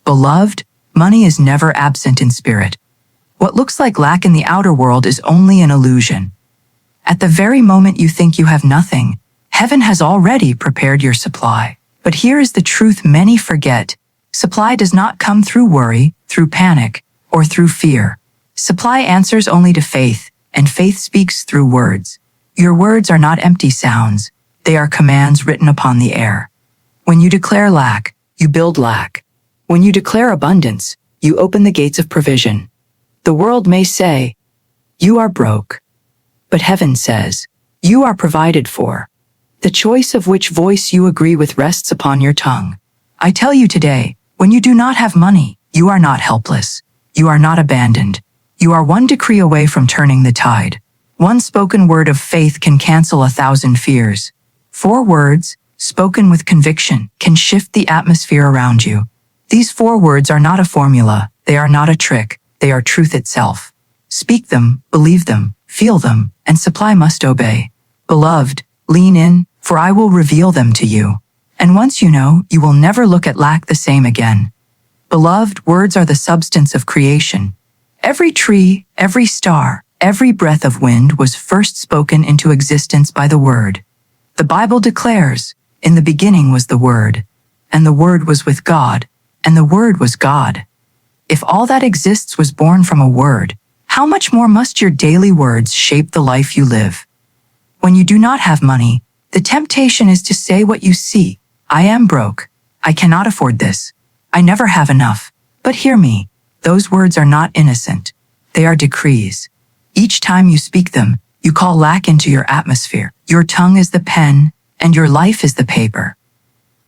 Beloved, money is never absent in spirit. What looks like lack in the outer world is only an illusion. At the very moment you think you have nothing, heaven has already prepared your supply. But here is the truth many forget. Supply does not come through worry, through panic, or through fear. Supply answers only to faith, and faith speaks through words. Your words are not empty sounds. They are commands written upon the air. When you declare lack, you build lack. When you declare abundance, you open the gates of provision. The world may say, "You are broke." But heaven says, "You are provided for." The choice of which voice you agree with rests upon your tongue. I tell you today, when you do not have money, you are not helpless. You are not abandoned. You are one decree away from turning the tide. One spoken word of faith can cancel 1,000 fears. 4 words, spoken with conviction, can shift the atmosphere around you. These 4 words are not a formula. They are not a trick. They are truth itself. Speak them, believe them, feel them, and supply must obey. Beloved, lean in, for I will reveal them to you. And once you know, you will never look at lack the same again. Beloved, words are the substance of creation. Every tree, every star, every breath of wind was first spoken into existence by the Word. The Bible declares, "In the beginning was the Word, and the Word was with God, and the Word was God." If all that exists was born from a word, how much more must your daily words shape the life you live? When you do not have money, the temptation is to say what you see. "I am broke. I cannot afford this. I never have enough." But hear me, those words are not innocent. They are decrees. Each time you speak them, you call lack into your atmosphere. Your tongue is the pen, and your life is the paper.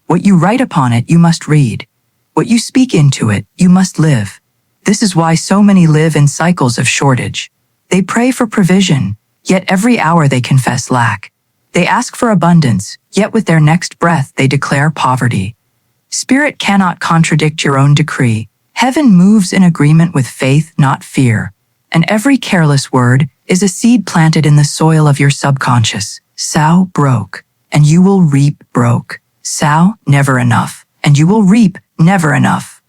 What you write upon it, you must read. What you speak into it, you must live. This is why so many live in cycles of shortage. They pray for provision, yet every hour they confess lack. They ask for abundance, yet with their next breath they declare poverty. Spirit cannot contradict your own decree. Heaven moves in agreement with faith, not fear. And every careless word is a seed planted in the soil of your subconscious. Sow broke, and you will reap broke. Sow never enough, and you will reap never enough.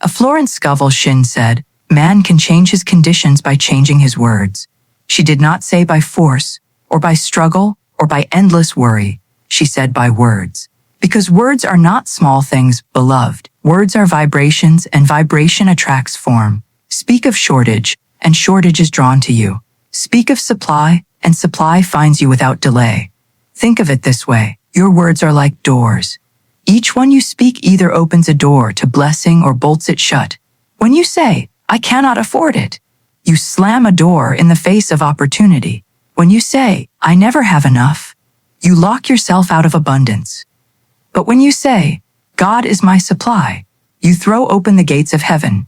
Florence Scovel Shinn said, "Man can change his conditions by changing his words." She did not say by force, or by struggle, or by endless worry. She said by words. Because words are not small things, beloved. Words are vibrations, and vibration attracts form. Speak of shortage, and shortage is drawn to you. Speak of supply, and supply finds you without delay. Think of it this way. Your words are like doors. Each one you speak either opens a door to blessing or bolts it shut. When you say, "I cannot afford it," you slam a door in the face of opportunity. When you say, "I never have enough," you lock yourself out of abundance. But when you say, "God is my supply," you throw open the gates of heaven.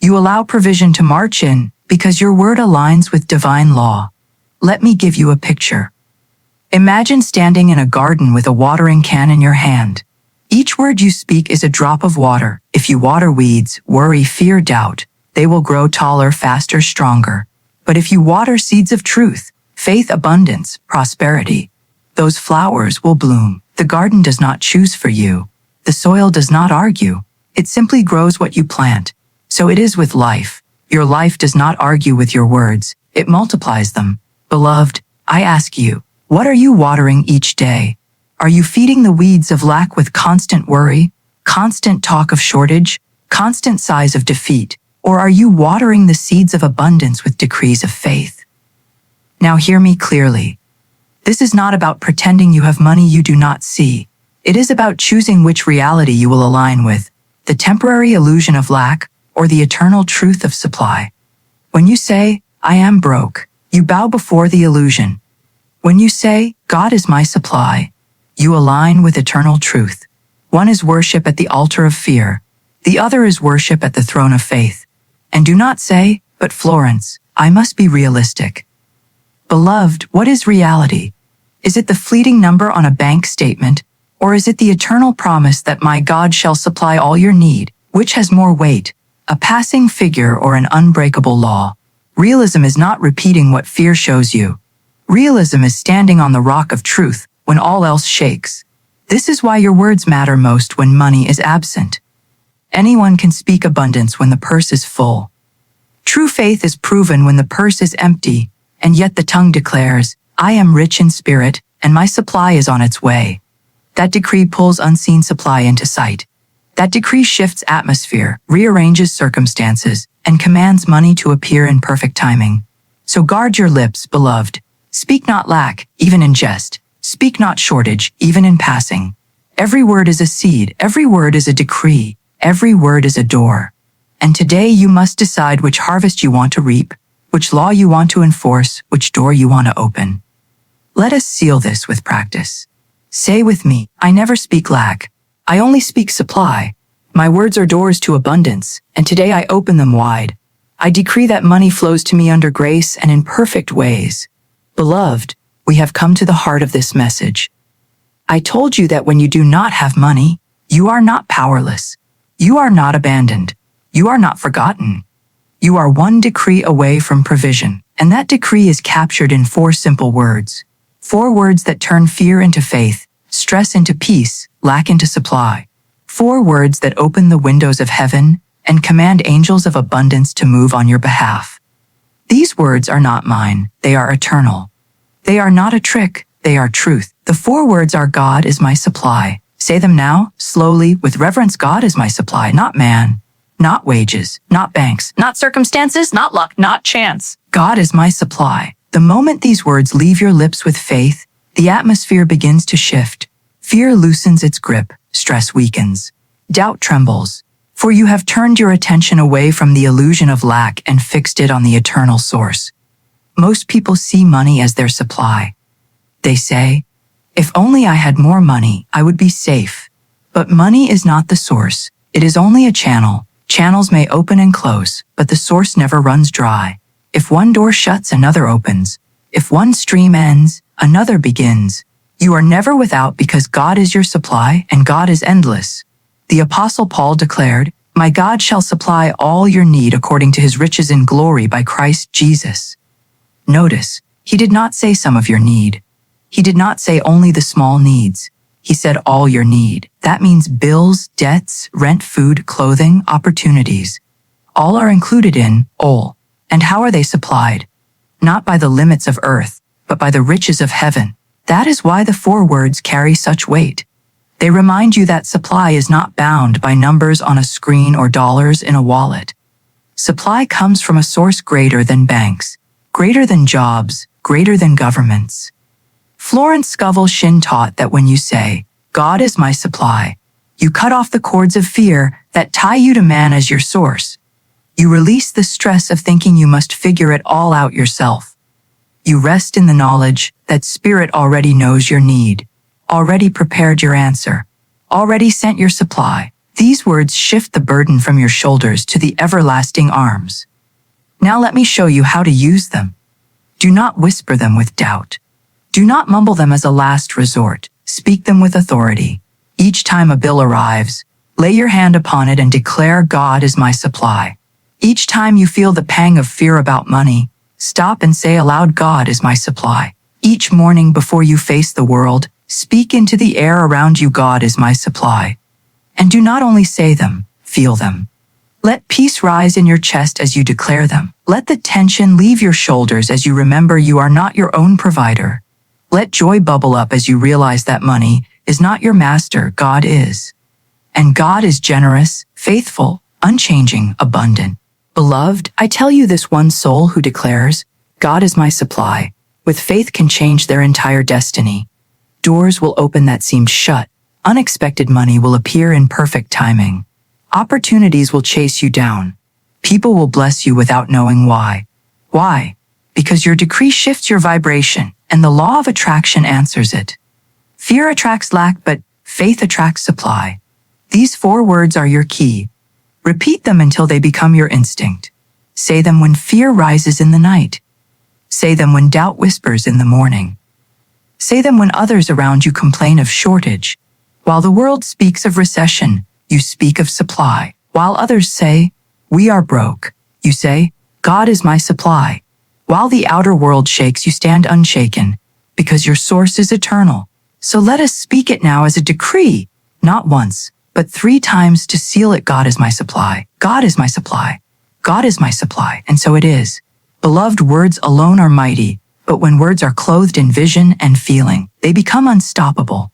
You allow provision to march in because your word aligns with divine law. Let me give you a picture. Imagine standing in a garden with a watering can in your hand. Each word you speak is a drop of water. If you water weeds, worry, fear, doubt, they will grow taller, faster, stronger. But if you water seeds of truth, faith, abundance, prosperity, those flowers will bloom. The garden does not choose for you. The soil does not argue. It simply grows what you plant. So it is with life. Your life does not argue with your words. It multiplies them. Beloved, I ask you, what are you watering each day? Are you feeding the weeds of lack with constant worry, constant talk of shortage, constant sighs of defeat? Or are you watering the seeds of abundance with decrees of faith? Now hear me clearly. This is not about pretending you have money you do not see. It is about choosing which reality you will align with, the temporary illusion of lack or the eternal truth of supply. When you say, "I am broke," you bow before the illusion. When you say, "God is my supply," you align with eternal truth. One is worship at the altar of fear. The other is worship at the throne of faith. And do not say, "But Florence, I must be realistic." Beloved, what is reality? Is it the fleeting number on a bank statement, or is it the eternal promise that my God shall supply all your need? Which has more weight, a passing figure or an unbreakable law? Realism is not repeating what fear shows you. Realism is standing on the rock of truth when all else shakes. This is why your words matter most when money is absent. Anyone can speak abundance when the purse is full. True faith is proven when the purse is empty, and yet the tongue declares, I am rich in spirit, and my supply is on its way. That decree pulls unseen supply into sight. That decree shifts atmosphere, rearranges circumstances, and commands money to appear in perfect timing. So guard your lips, beloved. Speak not lack, even in jest. Speak not shortage, even in passing. Every word is a seed, every word is a decree, every word is a door. And today you must decide which harvest you want to reap, which law you want to enforce, which door you want to open. Let us seal this with practice. Say with me, I never speak lack. I only speak supply. My words are doors to abundance, and today I open them wide. I decree that money flows to me under grace and in perfect ways. Beloved, we have come to the heart of this message. I told you that when you do not have money, you are not powerless. You are not abandoned. You are not forgotten. You are one decree away from provision, and that decree is captured in 4 simple words. 4 words that turn fear into faith, stress into peace, lack into supply. 4 words that open the windows of heaven and command angels of abundance to move on your behalf. These words are not mine, they are eternal. They are not a trick, they are truth. The 4 words are God is my supply. Say them now, slowly, with reverence. God is my supply, not man, not wages, not banks, not circumstances, not luck, not chance. God is my supply. The moment these words leave your lips with faith, the atmosphere begins to shift. Fear loosens its grip, stress weakens, doubt trembles, for you have turned your attention away from the illusion of lack and fixed it on the eternal source. Most people see money as their supply. They say, if only I had more money, I would be safe. But money is not the source. It is only a channel. Channels may open and close, but the source never runs dry. If one door shuts, another opens. If one stream ends, another begins. You are never without because God is your supply and God is endless. The Apostle Paul declared, My God shall supply all your need according to his riches in glory by Christ Jesus. Notice, he did not say some of your need. He did not say only the small needs. He said all your need. That means bills, debts, rent, food, clothing, opportunities. All are included in all. And how are they supplied? Not by the limits of earth, but by the riches of heaven. That is why the 4 words carry such weight. They remind you that supply is not bound by numbers on a screen or dollars in a wallet. Supply comes from a source greater than banks, greater than jobs, greater than governments. Florence Scovel Shinn taught that when you say, God is my supply, you cut off the cords of fear that tie you to man as your source. You release the stress of thinking you must figure it all out yourself. You rest in the knowledge that Spirit already knows your need, already prepared your answer, already sent your supply. These words shift the burden from your shoulders to the everlasting arms. Now let me show you how to use them. Do not whisper them with doubt. Do not mumble them as a last resort. Speak them with authority. Each time a bill arrives, lay your hand upon it and declare, God is my supply. Each time you feel the pang of fear about money, stop and say aloud, God is my supply. Each morning before you face the world, speak into the air around you, God is my supply. And do not only say them, feel them. Let peace rise in your chest as you declare them. Let the tension leave your shoulders as you remember you are not your own provider. Let joy bubble up as you realize that money is not your master, God is. And God is generous, faithful, unchanging, abundant. Beloved, I tell you, this one soul who declares, God is my supply, with faith can change their entire destiny. Doors will open that seemed shut. Unexpected money will appear in perfect timing. Opportunities will chase you down. People will bless you without knowing why. Why? Because your decree shifts your vibration, and the law of attraction answers it. Fear attracts lack, but faith attracts supply. These 4 words are your key. Repeat them until they become your instinct. Say them when fear rises in the night. Say them when doubt whispers in the morning. Say them when others around you complain of shortage. While the world speaks of recession, you speak of supply. While others say, we are broke, you say, God is my supply. While the outer world shakes, you stand unshaken, because your source is eternal. So let us speak it now as a decree, not once, but 3 times to seal it. God is my supply. God is my supply. God is my supply. And so it is. Beloved, words alone are mighty, but when words are clothed in vision and feeling, they become unstoppable.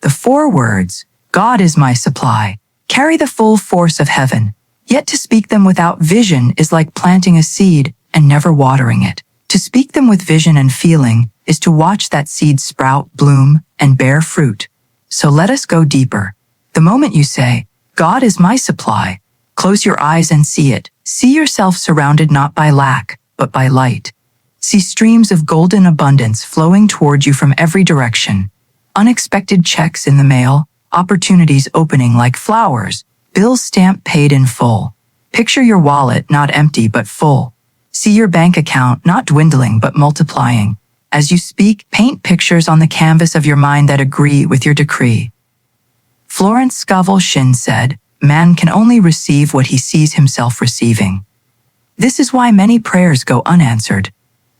The 4 words, God is my supply, carry the full force of heaven, yet to speak them without vision is like planting a seed and never watering it. To speak them with vision and feeling is to watch that seed sprout, bloom, and bear fruit. So let us go deeper. The moment you say, God is my supply, close your eyes and see it. See yourself surrounded not by lack, but by light. See streams of golden abundance flowing toward you from every direction. Unexpected checks in the mail, opportunities opening like flowers, bills stamped paid in full. Picture your wallet not empty but full. See your bank account not dwindling but multiplying. As you speak, paint pictures on the canvas of your mind that agree with your decree. Florence Scovel Shinn said, "Man can only receive what he sees himself receiving." This is why many prayers go unanswered.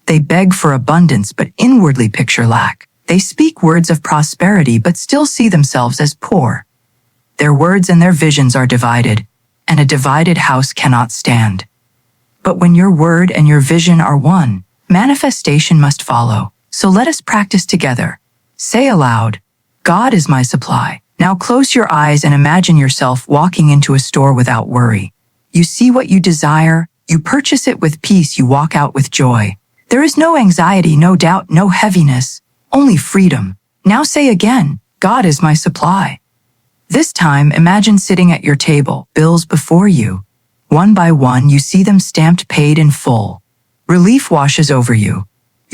They beg for abundance but inwardly picture lack. They speak words of prosperity but still see themselves as poor. Their words and their visions are divided, and a divided house cannot stand. But when your word and your vision are one, manifestation must follow. So let us practice together. Say aloud, God is my supply. Now close your eyes and imagine yourself walking into a store without worry. You see what you desire, you purchase it with peace, you walk out with joy. There is no anxiety, no doubt, no heaviness, only freedom. Now say again, God is my supply. This time, imagine sitting at your table, bills before you. One by one, you see them stamped paid in full. Relief washes over you.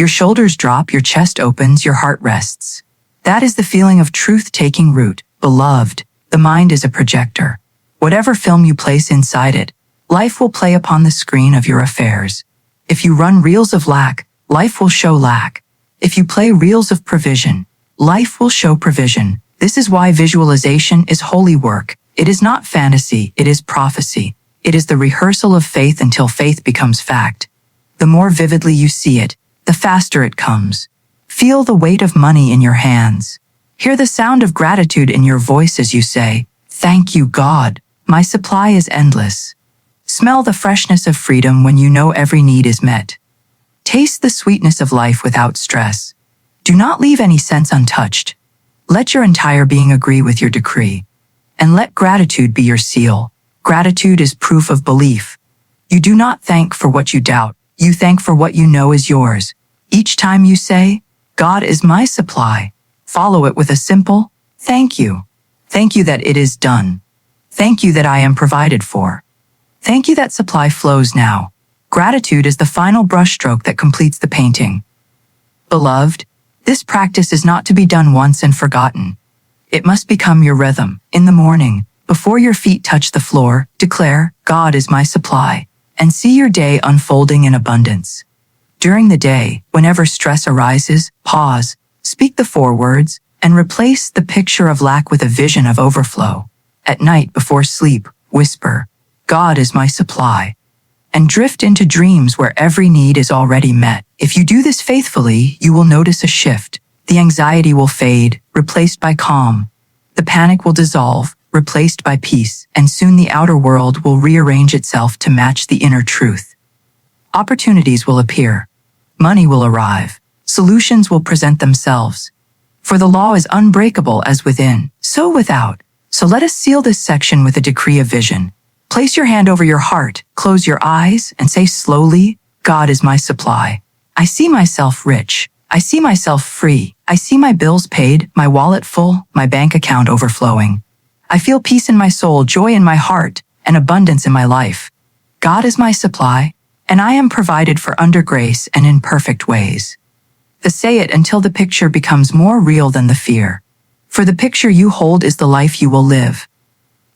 Your shoulders drop, your chest opens, your heart rests. That is the feeling of truth taking root. Beloved, the mind is a projector. Whatever film you place inside it, life will play upon the screen of your affairs. If you run reels of lack, life will show lack. If you play reels of provision, life will show provision. This is why visualization is holy work. It is not fantasy, it is prophecy. It is the rehearsal of faith until faith becomes fact. The more vividly you see it, the faster it comes. Feel the weight of money in your hands. Hear the sound of gratitude in your voice as you say, "Thank you, God. My supply is endless." Smell the freshness of freedom when you know every need is met. Taste the sweetness of life without stress. Do not leave any sense untouched. Let your entire being agree with your decree. And let gratitude be your seal. Gratitude is proof of belief. You do not thank for what you doubt. You thank for what you know is yours. Each time you say, God is my supply, follow it with a simple, thank you. Thank you that it is done. Thank you that I am provided for. Thank you that supply flows now. Gratitude is the final brushstroke that completes the painting. Beloved, this practice is not to be done once and forgotten. It must become your rhythm. In the morning, before your feet touch the floor, declare, God is my supply, and see your day unfolding in abundance. During the day, whenever stress arises, pause, speak the 4 words, and replace the picture of lack with a vision of overflow. At night before sleep, whisper, God is my supply, and drift into dreams where every need is already met. If you do this faithfully, you will notice a shift. The anxiety will fade, replaced by calm. The panic will dissolve, replaced by peace, and soon the outer world will rearrange itself to match the inner truth. Opportunities will appear. Money will arrive. Solutions will present themselves. For the law is unbreakable as within, so without. So let us seal this section with a decree of vision. Place your hand over your heart, close your eyes, and say slowly, God is my supply. I see myself rich. I see myself free. I see my bills paid, my wallet full, my bank account overflowing. I feel peace in my soul, joy in my heart, and abundance in my life. God is my supply, and I am provided for under grace and in perfect ways. Say it until the picture becomes more real than the fear. For the picture you hold is the life you will live.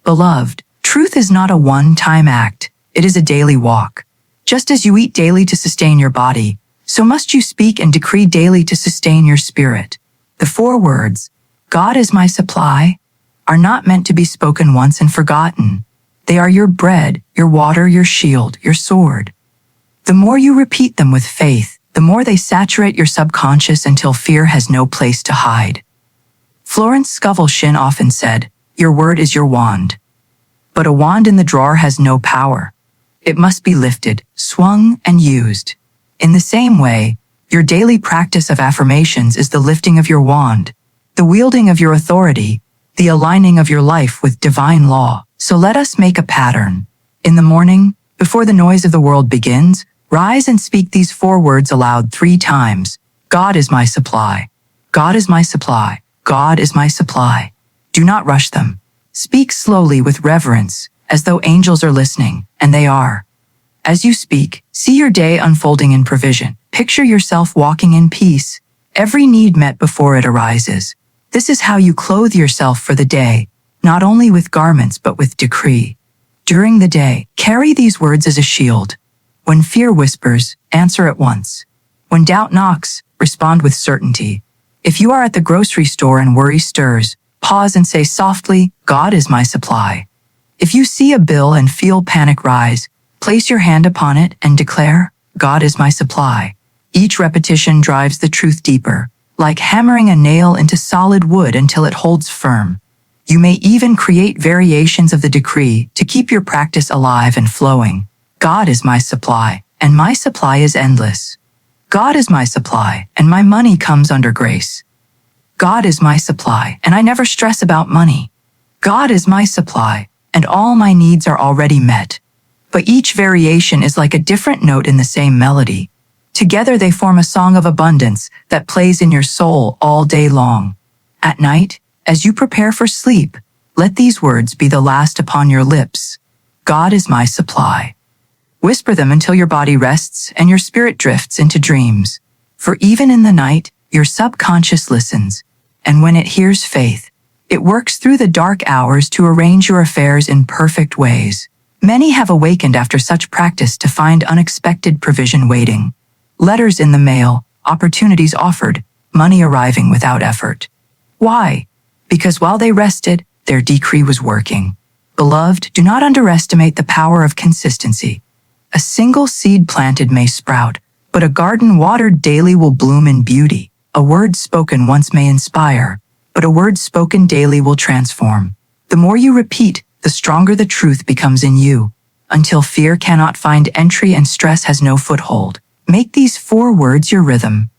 Beloved, truth is not a one-time act, it is a daily walk. Just as you eat daily to sustain your body, so must you speak and decree daily to sustain your spirit. The 4 words, God is my supply, are not meant to be spoken once and forgotten. They are your bread, your water, your shield, your sword. The more you repeat them with faith, the more they saturate your subconscious until fear has no place to hide. Florence Scovel Shinn often said, Your word is your wand. But a wand in the drawer has no power. It must be lifted, swung, and used. In the same way, your daily practice of affirmations is the lifting of your wand, the wielding of your authority, the aligning of your life with divine law. So let us make a pattern. In the morning, before the noise of the world begins, rise and speak these 4 words aloud 3 times. God is my supply. God is my supply. God is my supply. Do not rush them. Speak slowly with reverence, as though angels are listening, and they are. As you speak, see your day unfolding in provision. Picture yourself walking in peace, every need met before it arises. This is how you clothe yourself for the day, not only with garments but with decree. During the day, carry these words as a shield. When fear whispers, answer at once. When doubt knocks, respond with certainty. If you are at the grocery store and worry stirs, pause and say softly, God is my supply. If you see a bill and feel panic rise, place your hand upon it and declare, God is my supply. Each repetition drives the truth deeper, like hammering a nail into solid wood until it holds firm. You may even create variations of the decree to keep your practice alive and flowing. God is my supply, and my supply is endless. God is my supply, and my money comes under grace. God is my supply, and I never stress about money. God is my supply, and all my needs are already met. But each variation is like a different note in the same melody. Together they form a song of abundance that plays in your soul all day long. At night, as you prepare for sleep, let these words be the last upon your lips. God is my supply. Whisper them until your body rests and your spirit drifts into dreams. For even in the night, your subconscious listens, and when it hears faith, it works through the dark hours to arrange your affairs in perfect ways. Many have awakened after such practice to find unexpected provision waiting. Letters in the mail, opportunities offered, money arriving without effort. Why? Because while they rested, their decree was working. Beloved, do not underestimate the power of consistency. A single seed planted may sprout, but a garden watered daily will bloom in beauty. A word spoken once may inspire, but a word spoken daily will transform. The more you repeat, the stronger the truth becomes in you, until fear cannot find entry and stress has no foothold. Make these 4 words your rhythm.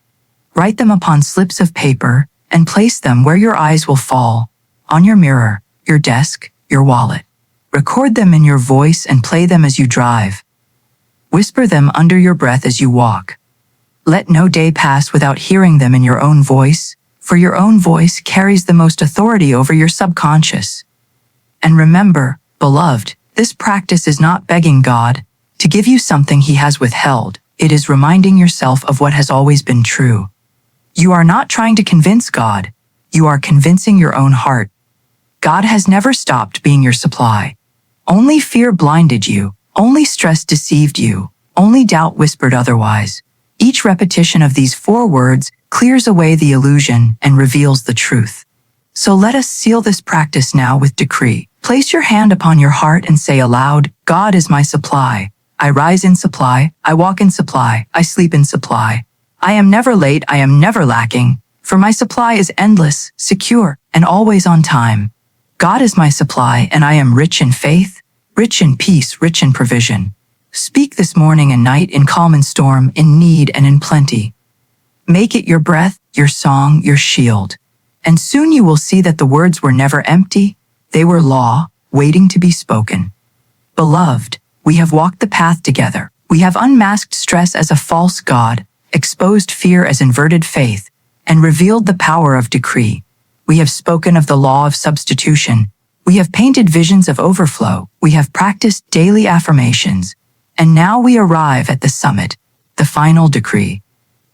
Write them upon slips of paper and place them where your eyes will fall, on your mirror, your desk, your wallet. Record them in your voice and play them as you drive. Whisper them under your breath as you walk. Let no day pass without hearing them in your own voice, for your own voice carries the most authority over your subconscious. And remember, beloved, this practice is not begging God to give you something He has withheld. It is reminding yourself of what has always been true. You are not trying to convince God. You are convincing your own heart. God has never stopped being your supply. Only fear blinded you. Only stress deceived you. Only doubt whispered otherwise. Each repetition of these 4 words clears away the illusion and reveals the truth. So let us seal this practice now with decree. Place your hand upon your heart and say aloud, God is my supply. I rise in supply, I walk in supply, I sleep in supply. I am never late, I am never lacking, for my supply is endless, secure, and always on time. God is my supply, and I am rich in faith, rich in peace, rich in provision. Speak this morning and night in calm and storm, in need and in plenty. Make it your breath, your song, your shield. And soon you will see that the words were never empty, they were law, waiting to be spoken. Beloved, we have walked the path together. We have unmasked stress as a false god, exposed fear as inverted faith, and revealed the power of decree. We have spoken of the law of substitution. We have painted visions of overflow. We have practiced daily affirmations. And now we arrive at the summit, the final decree.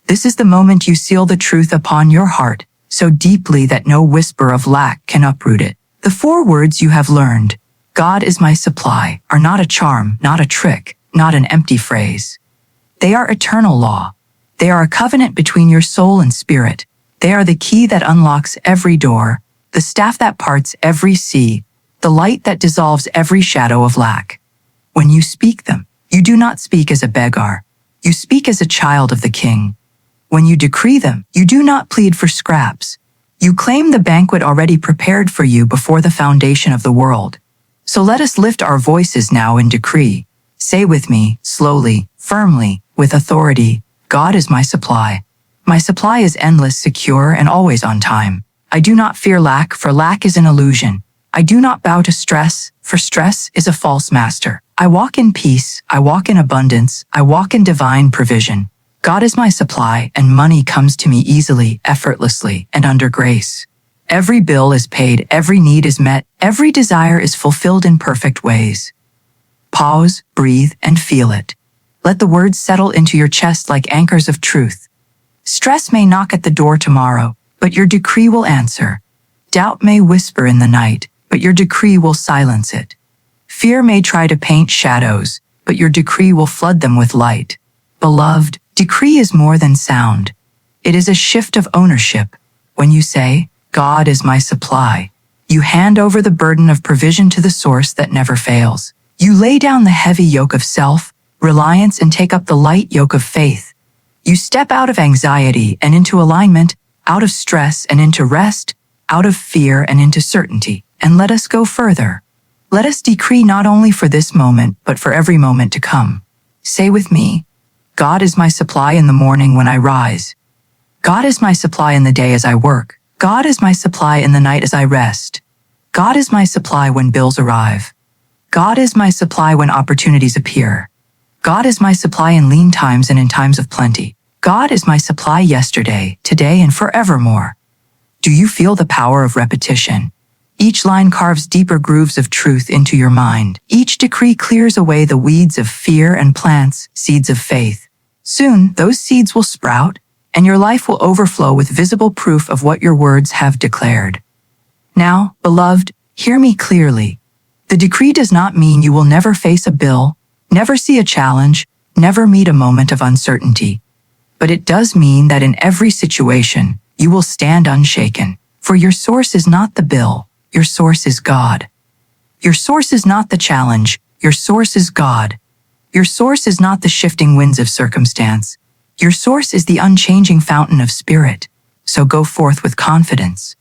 This is the moment you seal the truth upon your heart, so deeply that no whisper of lack can uproot it. The 4 words you have learned, God is my supply, are not a charm, not a trick, not an empty phrase. They are eternal law. They are a covenant between your soul and spirit. They are the key that unlocks every door, the staff that parts every sea, the light that dissolves every shadow of lack. When you speak them, you do not speak as a beggar. You speak as a child of the King. When you decree them, you do not plead for scraps. You claim the banquet already prepared for you before the foundation of the world. So let us lift our voices now in decree. Say with me, slowly, firmly, with authority, God is my supply. My supply is endless, secure, and always on time. I do not fear lack, for lack is an illusion. I do not bow to stress, for stress is a false master. I walk in peace, I walk in abundance, I walk in divine provision. God is my supply, and money comes to me easily, effortlessly, and under grace. Every bill is paid, every need is met, every desire is fulfilled in perfect ways. Pause, breathe, and feel it. Let the words settle into your chest like anchors of truth. Stress may knock at the door tomorrow, but your decree will answer. Doubt may whisper in the night, but your decree will silence it. Fear may try to paint shadows, but your decree will flood them with light. Beloved, decree is more than sound. It is a shift of ownership. When you say, God is my supply, you hand over the burden of provision to the source that never fails. You lay down the heavy yoke of self-reliance and take up the light yoke of faith. You step out of anxiety and into alignment, out of stress and into rest, out of fear and into certainty. And let us go further. Let us decree not only for this moment, but for every moment to come. Say with me, God is my supply in the morning when I rise. God is my supply in the day as I work. God is my supply in the night as I rest. God is my supply when bills arrive. God is my supply when opportunities appear. God is my supply in lean times and in times of plenty. God is my supply yesterday, today, and forevermore. Do you feel the power of repetition? Each line carves deeper grooves of truth into your mind. Each decree clears away the weeds of fear and plants seeds of faith. Soon, those seeds will sprout, and your life will overflow with visible proof of what your words have declared. Now, beloved, hear me clearly. The decree does not mean you will never face a bill, never see a challenge, never meet a moment of uncertainty. But it does mean that in every situation, you will stand unshaken. For your source is not the bill, your source is God. Your source is not the challenge, your source is God. Your source is not the shifting winds of circumstance. Your source is the unchanging fountain of spirit. So go forth with confidence.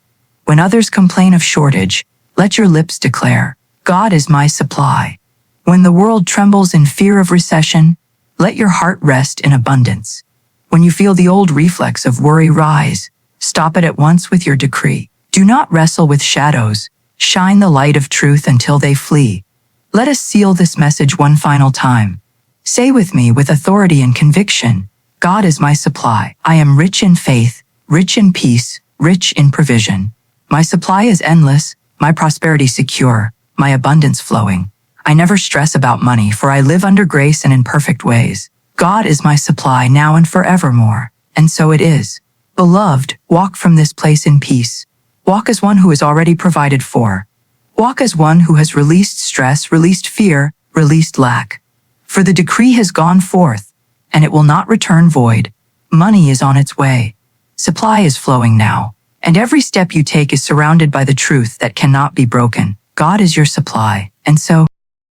When others complain of shortage, let your lips declare, God is my supply. When the world trembles in fear of recession, let your heart rest in abundance. When you feel the old reflex of worry rise, stop it at once with your decree. Do not wrestle with shadows. Shine the light of truth until they flee. Let us seal this message one final time. Say with me with authority and conviction, God is my supply. I am rich in faith, rich in peace, rich in provision. My supply is endless, my prosperity secure, my abundance flowing. I never stress about money, for I live under grace and in perfect ways. God is my supply now and forevermore. And so it is. Beloved, walk from this place in peace. Walk as one who is already provided for. Walk as one who has released stress, released fear, released lack. For the decree has gone forth, and it will not return void. Money is on its way. Supply is flowing now, and every step you take is surrounded by the truth that cannot be broken. God is your supply, and so